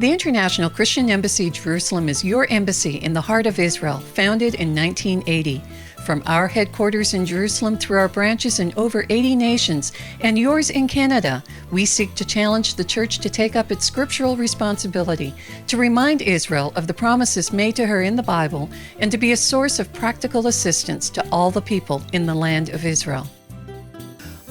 The International Christian Embassy Jerusalem is your embassy in the heart of Israel, founded in 1980. From our headquarters in Jerusalem through our branches in over 80 nations and yours in Canada, we seek to challenge the Church to take up its scriptural responsibility, to remind Israel of the promises made to her in the Bible, and to be a source of practical assistance to all the people in the land of Israel.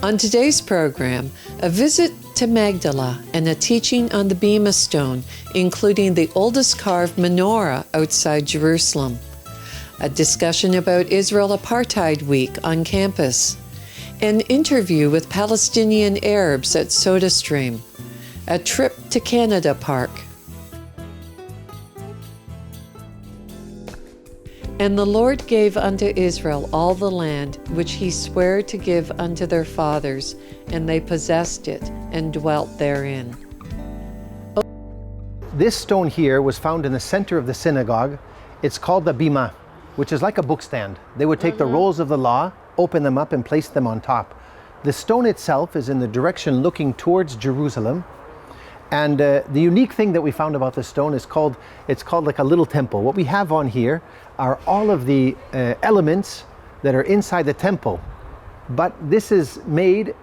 On today's program, a visit to Magdala and a teaching on the bima stone, including the oldest carved Menora outside Jerusalem. A discussion about Israel Apartheid Week on campus. An interview with Palestinian Arabs at SodaStream. A trip to Canada Park. And the Lord gave unto Israel all the land which he sware to give unto their fathers, and they possessed it and dwelt therein. This stone here was found in the center of the synagogue. It's called the bima, which is like a book stand. They would take the rolls of the law, open them up, and place them on top. The stone itself is in the direction looking towards Jerusalem. And the unique thing that we found about the stone is it's called like a little temple. What we have on here are all of the elements that are inside the temple. But this is made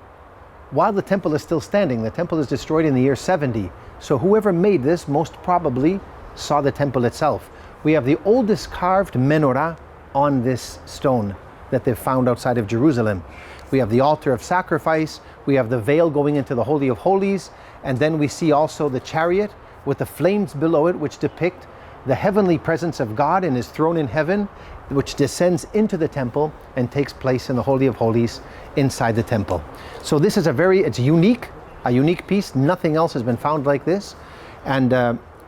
while the temple is still standing. The temple is destroyed in the year 70. So whoever made this most probably saw the temple itself. We have the oldest carved menorah on this stone that they've found outside of Jerusalem. We have the altar of sacrifice, we have the veil going into the Holy of Holies, and then we see also the chariot with the flames below it, which depict the heavenly presence of God in his throne in heaven, which descends into the temple and takes place in the Holy of Holies inside the temple. So this is it's unique, a unique piece. Nothing else has been found like this. And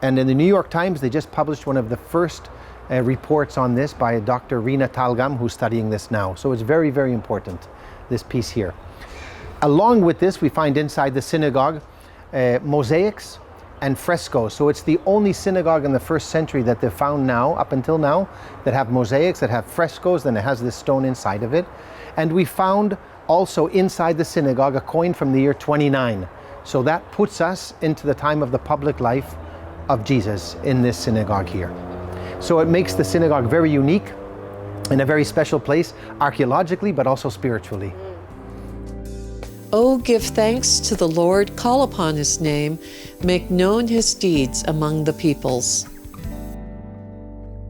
in the New York Times, they just published one of the first reports on this by Dr. Rina Talgam, who's studying this now. So it's very, very important, this piece here. Along with this, we find inside the synagogue mosaics and frescoes. So it's the only synagogue in the first century that they've found now, up until now, that have mosaics, that have frescoes, then it has this stone inside of it. And we found also inside the synagogue a coin from the year 29. So that puts us into the time of the public life of Jesus in this synagogue here. So it makes the synagogue very unique and a very special place, archaeologically, but also spiritually. Oh, give thanks to the Lord, call upon his name, make known his deeds among the peoples.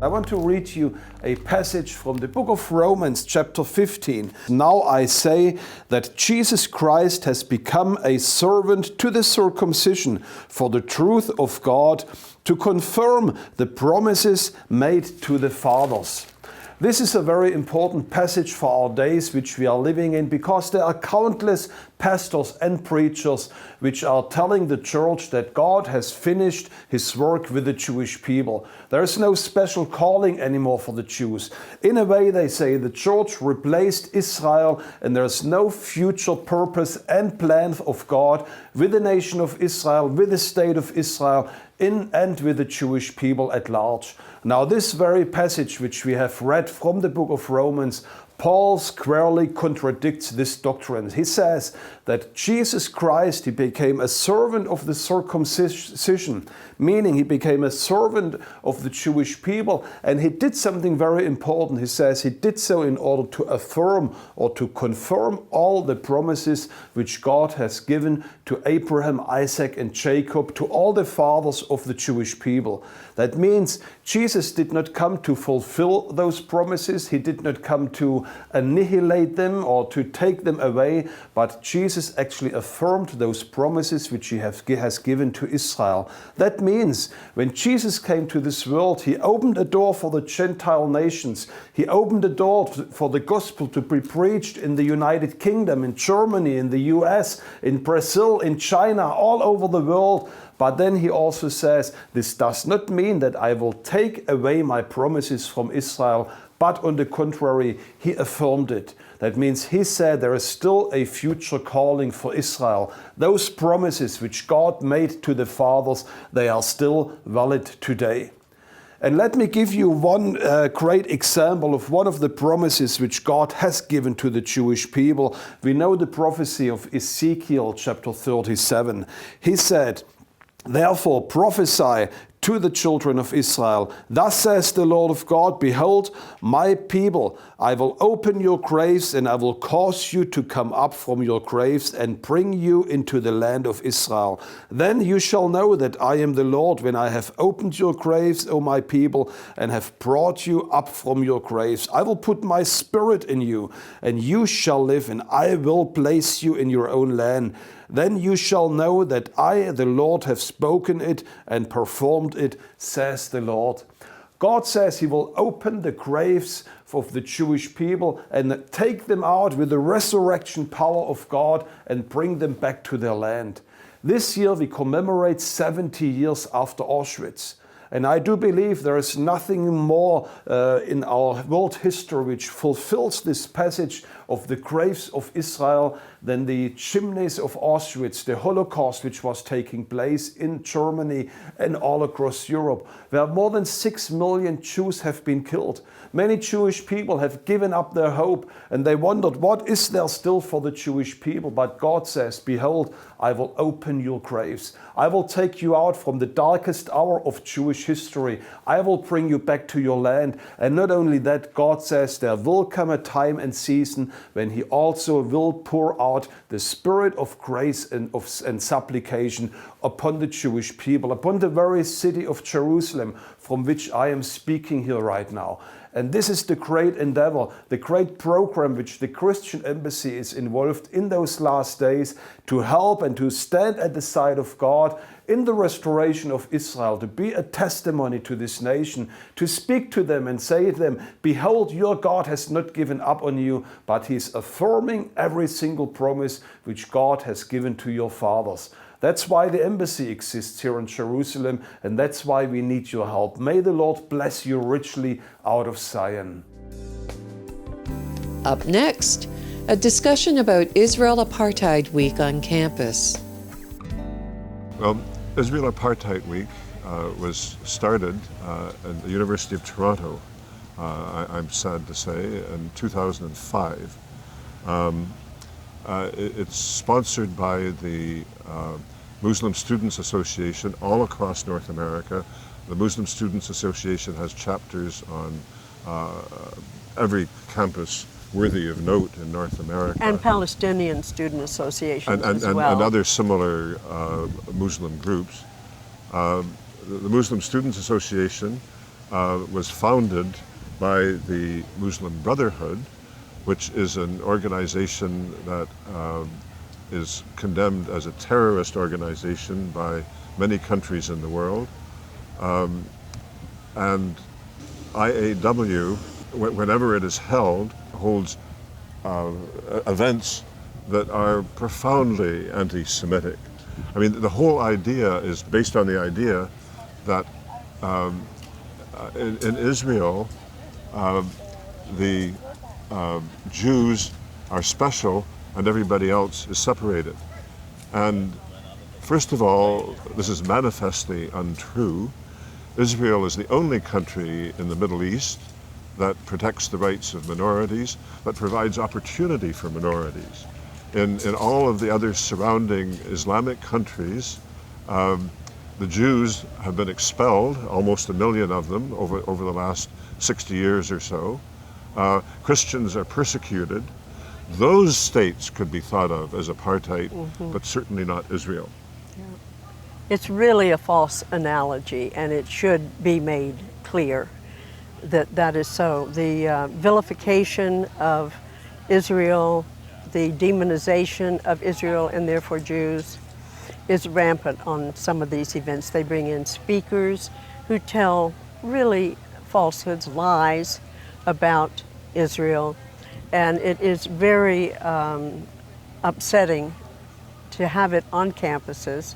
I want to read you a passage from the book of Romans, chapter 15. Now I say that Jesus Christ has become a servant to the circumcision for the truth of God, to confirm the promises made to the fathers. This is a very important passage for our days which we are living in, because there are countless pastors and preachers which are telling the church that God has finished his work with the Jewish people. There is no special calling anymore for the Jews. In a way, they say the church replaced Israel and there is no future purpose and plan of God with the nation of Israel, with the state of Israel, and with the Jewish people at large. Now, this very passage which we have read from the book of Romans, Paul squarely contradicts this doctrine. He says that Jesus Christ, he became a servant of the circumcision, meaning he became a servant of the Jewish people, and he did something very important. He says he did so in order to affirm or to confirm all the promises which God has given to Abraham, Isaac, and Jacob, to all the fathers of the Jewish people. That means Jesus did not come to fulfill those promises. He did not come to annihilate them or to take them away, but Jesus actually affirmed those promises which he has given to Israel. That means when Jesus came to this world, he opened a door for the Gentile nations. He opened a door for the gospel to be preached in the United Kingdom, in Germany, in the US, in Brazil, in China, all over the world. But then he also says, this does not mean that I will take away my promises from Israel, but on the contrary, he affirmed it. That means he said there is still a future calling for Israel. Those promises which God made to the fathers, they are still valid today. And let me give you one great example of one of the promises which God has given to the Jewish people. We know the prophecy of Ezekiel chapter 37. He said, Therefore prophesy to the children of Israel. Thus says the Lord of God, behold, my people, I will open your graves, and I will cause you to come up from your graves and bring you into the land of Israel. Then you shall know that I am the Lord, when I have opened your graves, O my people, and have brought you up from your graves. I will put my spirit in you, and you shall live, and I will place you in your own land. Then you shall know that I, the Lord, have spoken it and performed it, says the Lord. God says He will open the graves of the Jewish people and take them out with the resurrection power of God and bring them back to their land. This year we commemorate 70 years after Auschwitz. And I do believe there is nothing more in our world history which fulfills this passage of the graves of Israel than the chimneys of Auschwitz, the Holocaust which was taking place in Germany and all across Europe, where more than 6 million Jews have been killed. Many Jewish people have given up their hope, and they wondered, what is there still for the Jewish people? But God says, behold, I will open your graves. I will take you out from the darkest hour of Jewish history. I will bring you back to your land. And not only that, God says there will come a time and season when He also will pour out the spirit of grace and supplication upon the Jewish people, upon the very city of Jerusalem, from which I am speaking here right now. And this is the great endeavor, the great program which the Christian Embassy is involved in those last days, to help and to stand at the side of God in the restoration of Israel, to be a testimony to this nation, to speak to them and say to them, behold, your God has not given up on you, but He is affirming every single promise which God has given to your fathers. That's why the embassy exists here in Jerusalem, and that's why we need your help. May the Lord bless you richly out of Zion. Up next, a discussion about Israel Apartheid Week on campus. Well, Israel Apartheid Week was started at the University of Toronto, I'm sad to say, in 2005. It's sponsored by the Muslim Students Association all across North America. The Muslim Students Association has chapters on every campus worthy of note in North America. And Palestinian Student Association as well. And other similar Muslim groups. The Muslim Students Association was founded by the Muslim Brotherhood, which is an organization that is condemned as a terrorist organization by many countries in the world. And IAW, whenever it is held, holds events that are profoundly anti-Semitic. I mean, the whole idea is based on the idea that in Israel, the Jews are special and everybody else is separated. And first of all, this is manifestly untrue. Israel is the only country in the Middle East that protects the rights of minorities, that provides opportunity for minorities. In all of the other surrounding Islamic countries, the Jews have been expelled, almost 1 million of them over the last 60 years or so. Christians are persecuted. Those states could be thought of as apartheid, but certainly not Israel. Yeah. It's really a false analogy, and it should be made clear that that is so. The vilification of Israel, the demonization of Israel and therefore Jews is rampant on some of these events. They bring in speakers who tell really falsehoods, lies about Israel, and it is very upsetting to have it on campuses,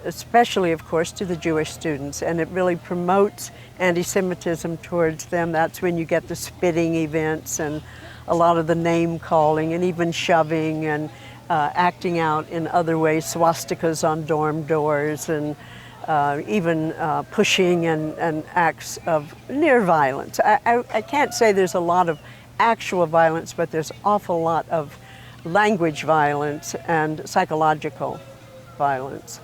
especially, of course, to the Jewish students, and it really promotes anti-Semitism towards them. That's when you get the spitting events and a lot of the name calling and even shoving and acting out in other ways, swastikas on dorm doors, and even pushing and acts of near violence. I can't say there's a lot of actual violence, but there's an awful lot of language violence and psychological violence.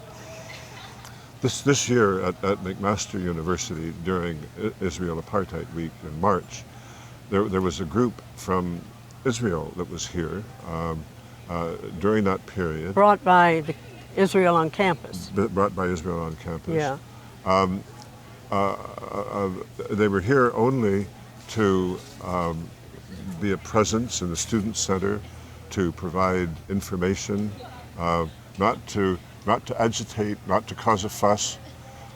This year at McMaster University during Israel Apartheid Week in March, there was a group from Israel that was here during that period. Brought by Israel on campus. Brought by Israel on campus. Yeah. They were here only to be a presence in the Student Center, to provide information, not to agitate, not to cause a fuss,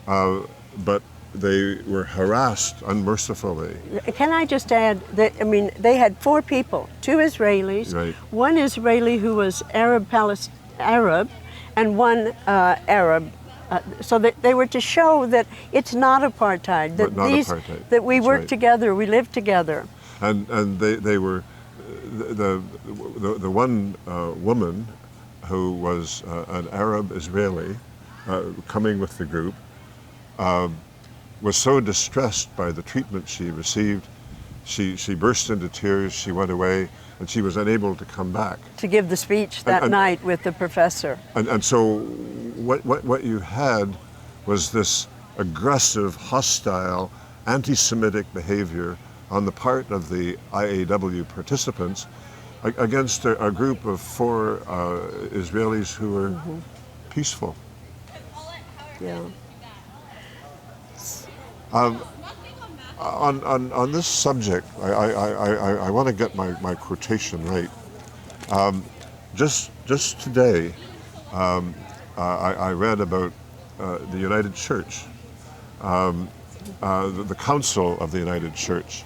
but they were harassed unmercifully. Can I just add that, I mean, they had 4 people, 2 Israelis, Right. one Israeli who was Arab, and one Arab. So that they were to show that it's not apartheid, that Not apartheid. that we That's work right. together, we live together. And they were the one woman who was an Arab Israeli coming with the group was so distressed by the treatment she received, she burst into tears. She went away, and she was unable to come back. To give the speech that night with the professor. And so what you had was this aggressive, hostile, anti-Semitic behavior on the part of the IAW participants against a group of 4 Israelis who were peaceful. Yeah. On this subject, I want to get my quotation right. Just today, I read about the United Church, the Council of the United Church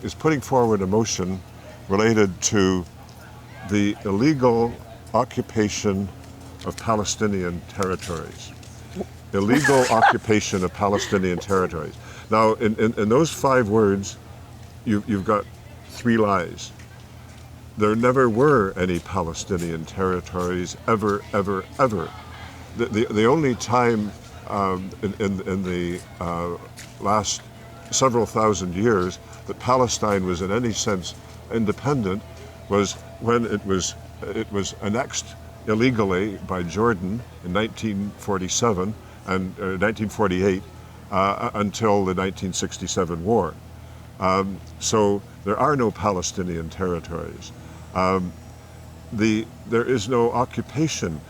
is putting forward a motion related to the illegal occupation of Palestinian territories. Illegal occupation of Palestinian territories. Now, in those 5 words, you've got 3 lies. There never were any Palestinian territories, ever, ever, ever. The only time in the last several thousand years that Palestine was in any sense independent was when it was annexed illegally by Jordan in 1947 and 1948 until the 1967 war. So there are no Palestinian territories. There is no occupation.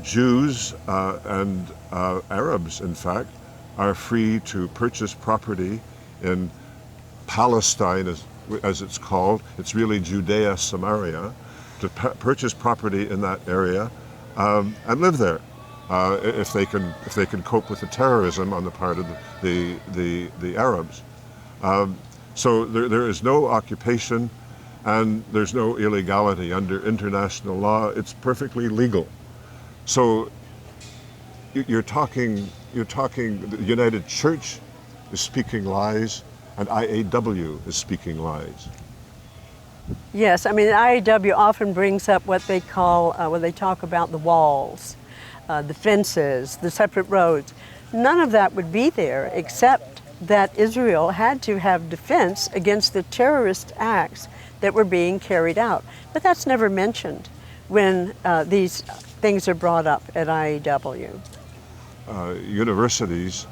Jews and Arabs, in fact, are free to purchase property in Palestine, as it's called. It's really Judea Samaria, to purchase property in that area and live there if they can cope with the terrorism on the part of the Arabs. So there is no occupation, and there's no illegality under international law. It's perfectly legal. So you're talking. The United Church is speaking lies, and IAW is speaking lies. Yes, I mean, the IAW often brings up what they call, when they talk about the walls, the fences, the separate roads. None of that would be there except that Israel had to have defense against the terrorist acts that were being carried out. But that's never mentioned when these things are brought up at IAW. Universities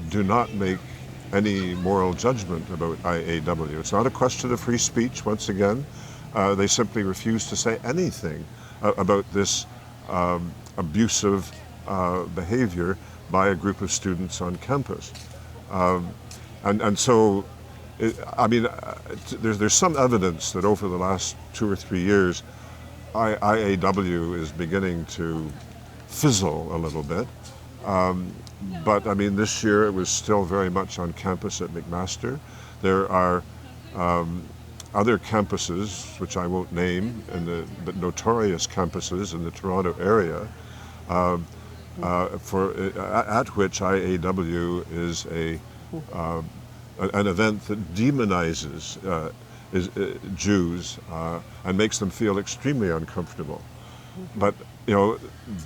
do not make any moral judgment about IAW. It's not a question of free speech, once again. They simply refuse to say anything about this abusive behavior by a group of students on campus. And so, there's some evidence that over the last 2 or 3 years, IAW is beginning to fizzle a little bit. But I mean, this year it was still very much on campus at McMaster. There are other campuses, which I won't name, but notorious campuses in the Toronto area, at which IAW is an event that demonizes Jews and makes them feel extremely uncomfortable. But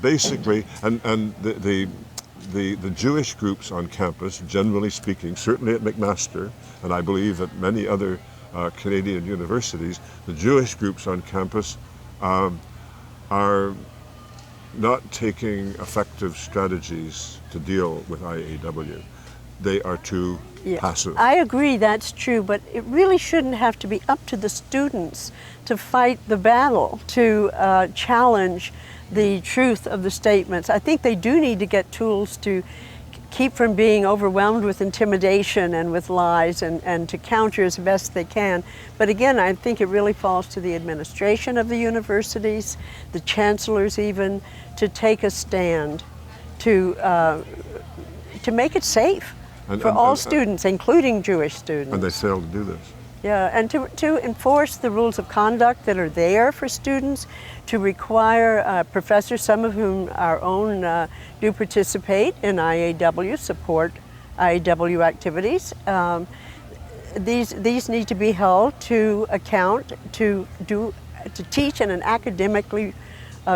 basically, and the Jewish groups on campus, generally speaking, certainly at McMaster, and I believe at many other Canadian universities, the Jewish groups on campus are not taking effective strategies to deal with IAW. They are too passive. I agree, that's true, but it really shouldn't have to be up to the students to fight the battle, to challenge the truth of the statements. I think they do need to get tools to keep from being overwhelmed with intimidation and with lies, and to counter as best they can. But again, I think it really falls to the administration of the universities, the chancellors even, to take a stand to make it safe for all students, including Jewish students. And they fail to do this. Yeah, and to enforce the rules of conduct that are there for students, to require professors, some of whom our own do participate in IAW, support IAW activities. These need to be held to account, to teach in an academically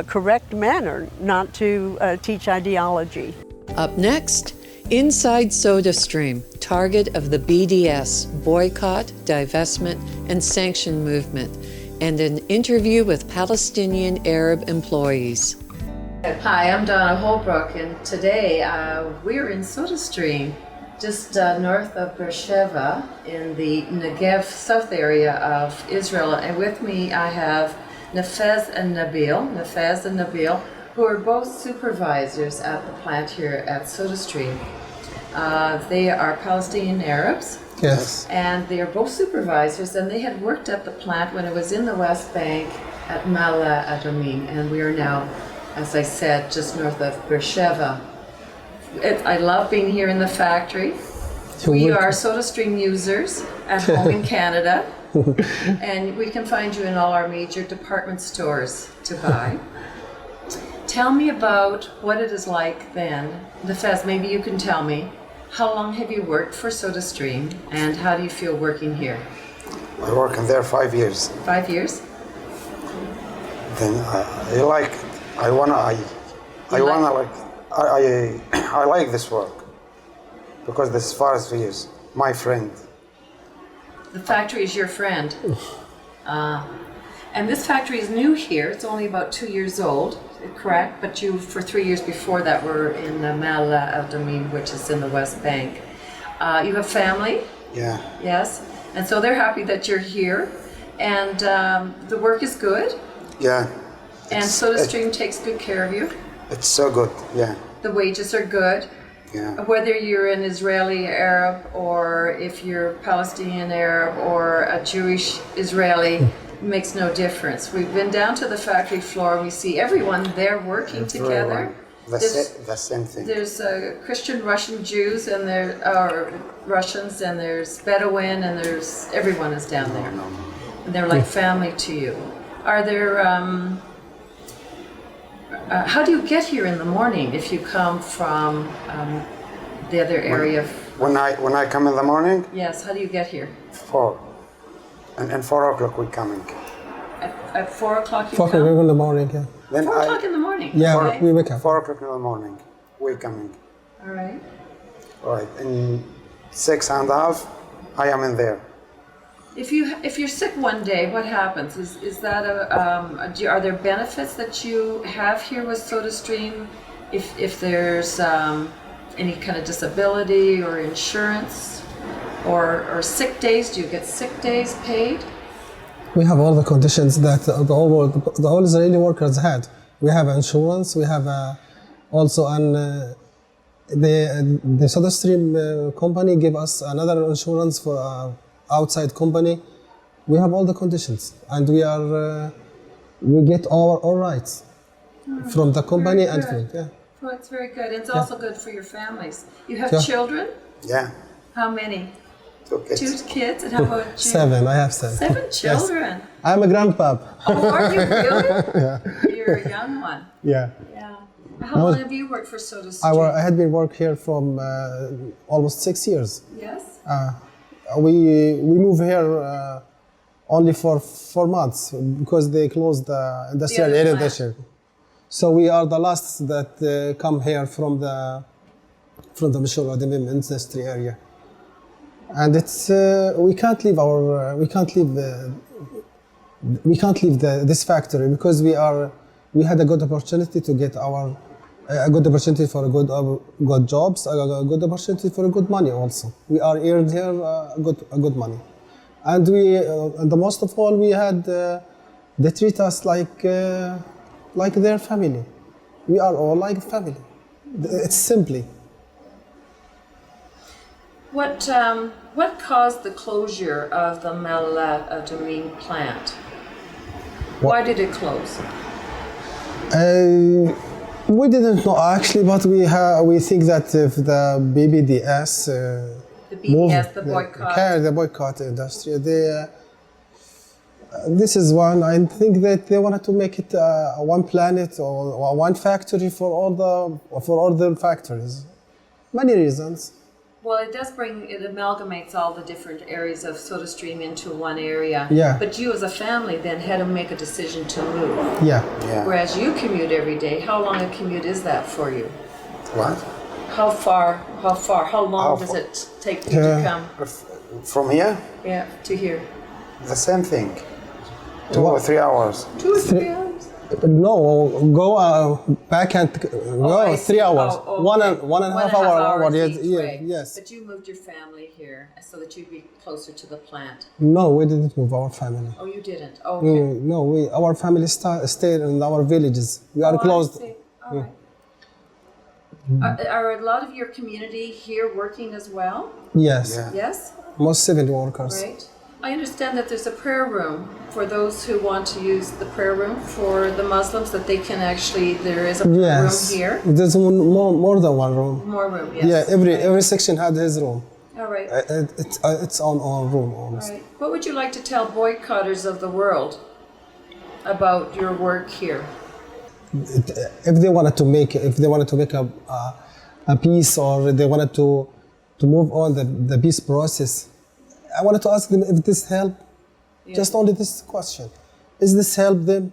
correct manner, not to teach ideology. Up next, inside SodaStream, target of the BDS, boycott, divestment, and sanction movement, and an interview with Palestinian Arab employees. Hi, I'm Donna Holbrook, and today we're in SodaStream, just north of Beersheba in the Negev south area of Israel. And with me I have Nafez and Nabil, who are both supervisors at the plant here at SodaStream. They are Palestinian Arabs. Yes. And they are both supervisors, and they had worked at the plant when it was in the West Bank at Mala Adamim, and we are now, as I said, just north of Beersheba. I love being here in the factory. We are SodaStream users at home in Canada, and we can find you in all our major department stores to buy. Tell me about what it is like then. Nafez, maybe you can tell me, how long have you worked for SodaStream, and how do you feel working here? I work in there 5 years. 5 years? Then I like it. I like this work because this forest is my friend. The factory is your friend. And this factory is new here. It's only about 2 years old, correct? But you, for 3 years before that, were in Mala Adamim, which is in the West Bank. You have family? Yeah. Yes. And so they're happy that you're here. And the work is good? Yeah. And SodaStream takes good care of you? It's so good, yeah. The wages are good? Yeah. Whether you're an Israeli Arab, or if you're Palestinian Arab, or a Jewish Israeli, makes no difference. We've been down to the factory floor, and we see everyone there working together. The same thing. There's Christian Russian Jews, and there are Russians, and there's Bedouin, and there's everyone is down there. And they're like family to you. Are there how do you get here in the morning if you come from the other area? When I come in the morning? Yes, how do you get here? 4. And 4 o'clock we're coming. At 4 o'clock you 4 come? o'clock in the morning, yeah. Then 4 o'clock in the morning? Yeah, Okay. we wake up. 4 o'clock in the morning we're coming. All right. Right. In 6.5 I am in there. If you're sick one day, what happens? Is that are there benefits that you have here with SodaStream? If there's any kind of disability or insurance, or sick days, do you get sick days paid? We have all the conditions that all Israeli workers had. We have insurance. We have also the SodaStream company gave us another insurance for outside company. We have all the conditions, and we get all rights from the company and from, yeah. Well, it's very good. It's also good for your families. You have Yeah. children? Yeah. How many? 2 kids. 2 kids? And how about you? 7. I have 7. 7 children? I'm a grandpap. Oh, are you really? You're a young one. Yeah. Yeah. How long have you worked for SodaStream? I had been working here from almost 6 years. Yes? We moved here only for 4 months because they closed the industrial other area plant. this year. So we are the last that come here from the Menora industry area, and it's we can't leave this factory because we are we had a good opportunity to get a good opportunity for good jobs, a good opportunity for good money also. We are earned here a good money, and and the most of all we had they treat us like their family. We are all like family. It's simply. What caused the closure of the Magdala plant? Why did it close? We didn't know actually, but we think that if the BBDS the boycott, the boycott industry, this is one. I think that they wanted to make it one planet or one factory for all the factories. Many reasons. Well, it amalgamates all the different areas of SodaStream into one area. Yeah. But you as a family then had to make a decision to move. Yeah. Whereas you commute every day. How long a commute is that for you? What? How far? How long does it take you to come? From here? Yeah, to here. The same thing. 2 or 3 hours. 2 or 3 hours? No, go back and go 3 hours. Okay. One and a half hour. Each way. Yes. But you moved your family here so that you'd be closer to the plant. No, we didn't move our family. Oh, you didn't? Okay. No, our family stayed in our villages. We are closed. I see. All right. Are a lot of your community here working as well? Yes. Yeah. Yes? Most 70 workers. Right. I understand that there's a prayer room for those who want to use the prayer room for the Muslims, that they can actually, there is a prayer room here. There's more than one room. More room, yes. Yeah, every section had his room. All right. It's on room almost. All right. What would you like to tell boycotters of the world about your work here? If they wanted to make a peace, or they wanted to move on the peace process, I wanted to ask them if this help. Yeah. Just only this question: is this help them?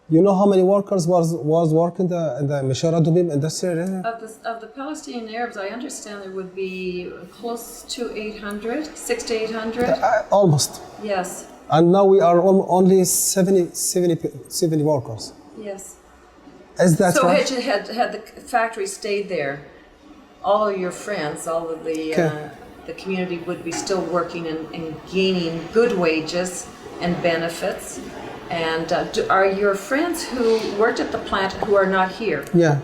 You know how many workers was working in the Menora industrial area? Of the Palestinian Arabs, I understand there would be close to 800, 6 to 800. Almost. Yes. And now we are only 70 workers. Yes. Is that right? So had the factory stayed there, all of your friends, all of the community would be still working and gaining good wages and benefits. And are your friends who worked at the plant who are not here? Yeah.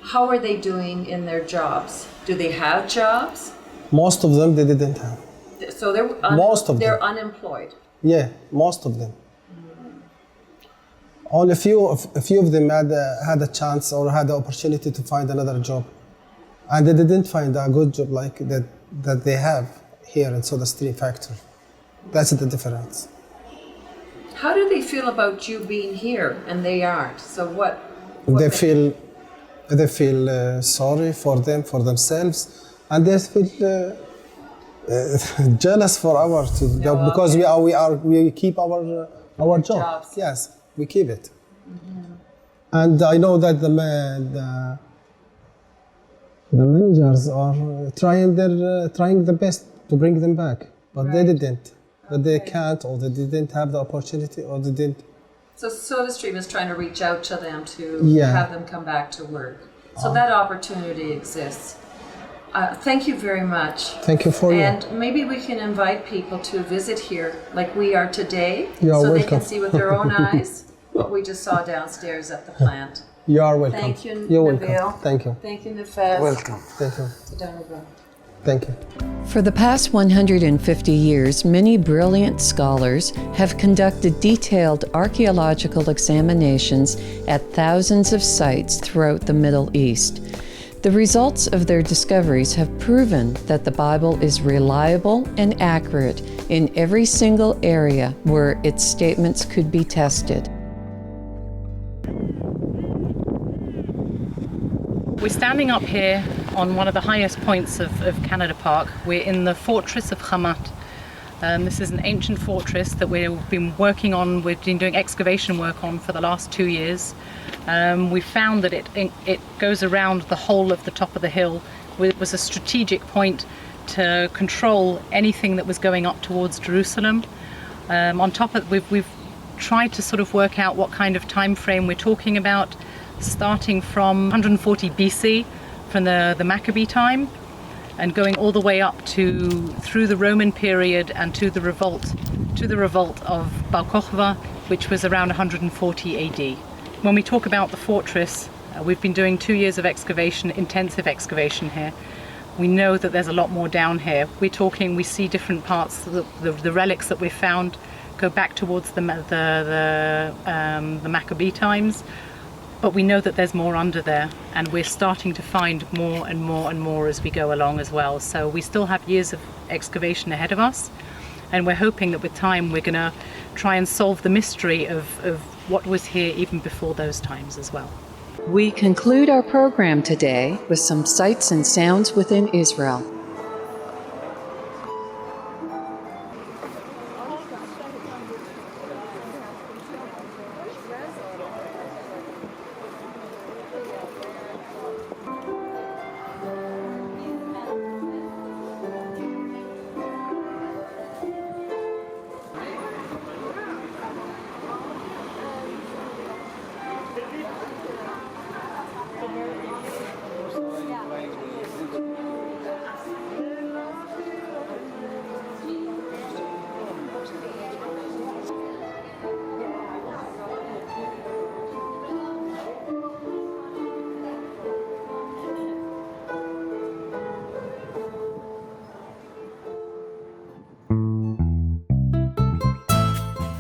How are they doing in their jobs? Do they have jobs? Most of them they didn't have. So they're unemployed. Yeah, most of them. Only a few of them had a chance or had the opportunity to find another job, and they didn't find a good job like that they have here in SodaStream factory. That's the difference. How do they feel about you being here and they aren't? So what they feel sorry for themselves, and they feel jealous for our job because we keep our job. Jobs. Yes, we keep it. And I know that the managers are trying the best to bring them back, but they didn't. But they can't, or they didn't have the opportunity, or they didn't. So SodaStream is trying to reach out to them to have them come back to work. So that opportunity exists. Thank you very much. Thank you for And maybe we can invite people to visit here like we are today, You're so welcome. they can see with their own eyes what we just saw downstairs at the plant. You are welcome. Thank you, You're Nabil. welcome. Thank you. Thank you, Nafez. Welcome. Thank you. Thank you. For the past 150 years, many brilliant scholars have conducted detailed archaeological examinations at thousands of sites throughout the Middle East. The results of their discoveries have proven that the Bible is reliable and accurate in every single area where its statements could be tested. We're standing up here on one of the highest points of Canada Park. We're in the fortress of Hamat. This is an ancient fortress that we've been working on, we've been doing excavation work on for the last 2 years. We found that it goes around the whole of the top of the hill. It was a strategic point to control anything that was going up towards Jerusalem. On top of it, we've tried to sort of work out what kind of time frame we're talking about, starting from 140 BC, from the Maccabee time, and going all the way up to through the Roman period and to the revolt of Bar Kokhba, which was around 140 AD. When we talk about the fortress, we've been doing 2 years of excavation, intensive excavation here. We know that there's a lot more down here. We see different parts, the relics that we've found go back towards the Maccabee times, but we know that there's more under there, and we're starting to find more and more and more as we go along as well. So we still have years of excavation ahead of us, and we're hoping that with time we're going to try and solve the mystery of what was here even before those times as well. We conclude our program today with some sights and sounds within Israel.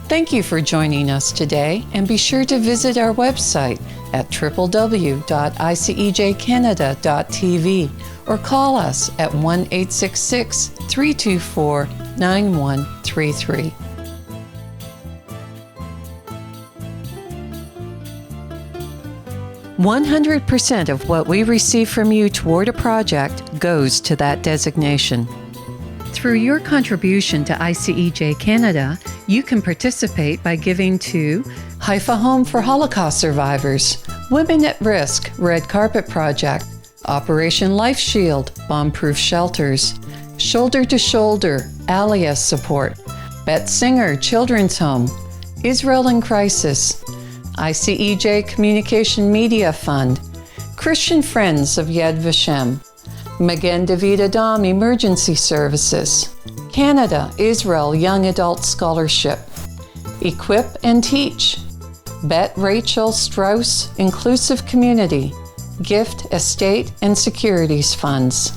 Thank you for joining us today, and be sure to visit our website at www.icejcanada.tv or call us at 1-866-324-9133. "100% of what we receive from you toward a project goes to that designation." Through your contribution to ICEJ Canada, you can participate by giving to Haifa Home for Holocaust Survivors, Women at Risk Red Carpet Project, Operation Life Shield Bomb-Proof Shelters, Shoulder to Shoulder Alias Support, Bet Singer Children's Home, Israel in Crisis, ICEJ Communication Media Fund, Christian Friends of Yad Vashem, Magen David Adom Emergency Services, Canada Israel Young Adult Scholarship, Equip and Teach, Bet Rachel Strauss Inclusive Community, Gift Estate and Securities Funds.